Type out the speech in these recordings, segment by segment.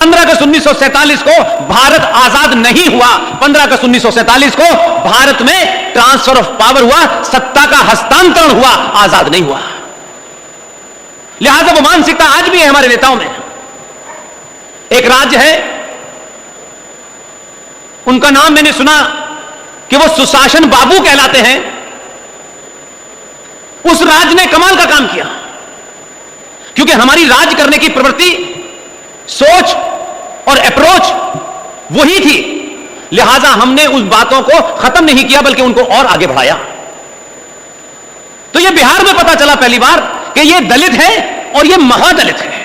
15 अगस्त 1947 को भारत आजाद नहीं हुआ। 15 अगस्त 1947 को भारत में ट्रांसफर ऑफ पावर हुआ, सत्ता का हस्तांतरण हुआ, आजाद नहीं हुआ। लिहाजा वो मानसिकता आज भी है हमारे नेताओं में। एक राज्य है, उनका नाम मैंने सुना कि वो सुशासन बाबू कहलाते हैं। उस राज्य ने कमाल का काम किया, क्योंकि हमारी राज करने की प्रवृत्ति, सोच और अप्रोच वही थी। लिहाजा हमने उस बातों को खत्म नहीं किया, बल्कि उनको और आगे बढ़ाया। तो यह बिहार में पता चला पहली बार कि यह दलित है और यह महादलित है,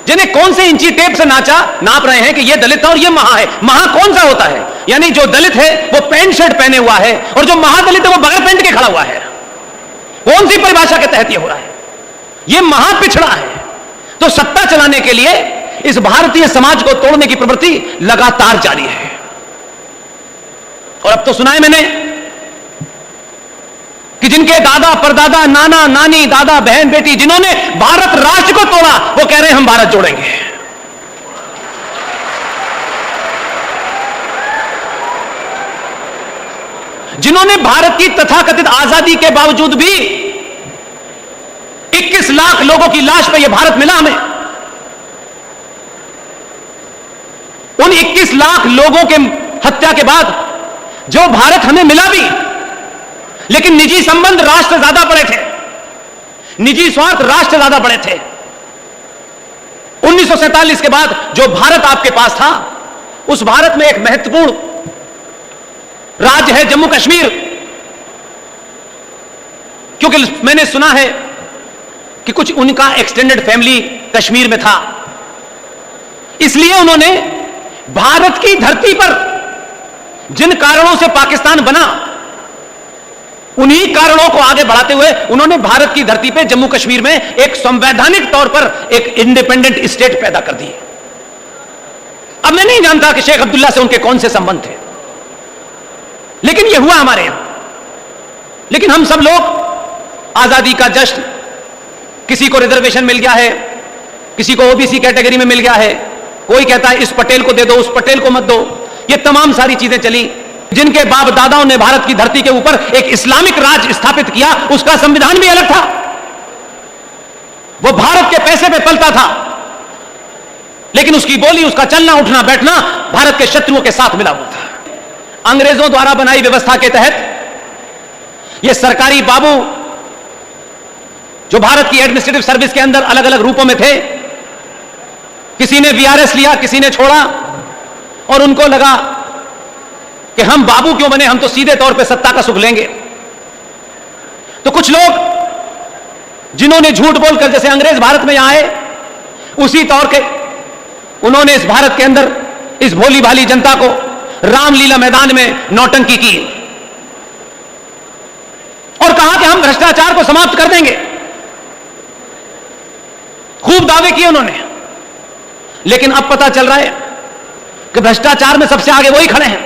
जिन्हें कौन से इंची टेप से नाप रहे हैं कि यह दलित है और यह महा है। महा कौन सा होता है? यानी जो दलित है वो पैंट शर्ट पहने हुआ है, और जो महादलित है वो बगैर पैंट के खड़ा हुआ है। कौन सी परिभाषा के तहत यह हो रहा है? यह महापिछड़ा है। तो सत्ता चलाने के लिए इस भारतीय समाज को तोड़ने की प्रवृत्ति लगातार जारी है। और अब तो सुना है मैंने कि जिनके दादा परदादा, नाना नानी, दादा बहन बेटी, जिन्होंने भारत राष्ट्र को तोड़ा, वो कह रहे हैं हम भारत जोड़ेंगे। जिन्होंने भारत की तथाकथित आजादी के बावजूद भी 21 लाख लोगों की लाश पे यह भारत मिला हमें, उन 21 लाख लोगों के हत्या के बाद जो भारत हमें मिला भी, लेकिन निजी संबंध राष्ट्र ज्यादा बड़े थे, निजी स्वार्थ राष्ट्र ज्यादा बड़े थे। 1947 के बाद जो भारत आपके पास था, उस भारत में एक महत्वपूर्ण राज्य है जम्मू कश्मीर। क्योंकि मैंने सुना है कि कुछ उनका एक्सटेंडेड फैमिली कश्मीर में था, इसलिए उन्होंने भारत की धरती पर जिन कारणों से पाकिस्तान बना, उन्हीं कारणों को आगे बढ़ाते हुए उन्होंने भारत की धरती पे जम्मू कश्मीर में एक संवैधानिक तौर पर एक इंडिपेंडेंट स्टेट पैदा कर दी। अब मैं नहीं जानता कि शेख अब्दुल्ला से उनके कौन से संबंध थे, लेकिन यह हुआ हमारे यहां। लेकिन हम सब लोग आजादी का जश्न, किसी को रिजर्वेशन मिल गया है, किसी को ओबीसी कैटेगरी में मिल गया है, कोई कहता है इस पटेल को दे दो, उस पटेल को मत दो। ये तमाम सारी चीजें चली। जिनके बाप दादाओं ने भारत की धरती के ऊपर एक इस्लामिक राज स्थापित किया, उसका संविधान भी अलग था, वो भारत के पैसे पे पलता था, लेकिन उसकी बोली, उसका चलना उठना बैठना भारत के शत्रुओं के साथ मिला हुआ था। अंग्रेजों द्वारा बनाई व्यवस्था के तहत ये सरकारी बाबू जो भारत की एडमिनिस्ट्रेटिव सर्विस के अंदर अलग अलग रूपों में थे, किसी ने वीआरएस लिया, किसी ने छोड़ा, और उनको लगा कि हम बाबू क्यों बने, हम तो सीधे तौर पे सत्ता का सुख लेंगे। तो कुछ लोग जिन्होंने झूठ बोलकर जैसे अंग्रेज भारत में आए, उसी तौर के उन्होंने इस भारत के अंदर इस भोली भाली जनता को रामलीला मैदान में नौटंकी की और कहा कि हम भ्रष्टाचार को समाप्त कर देंगे। खूब दावे किए उन्होंने, लेकिन अब पता चल रहा है कि भ्रष्टाचार में सबसे आगे वही खड़े हैं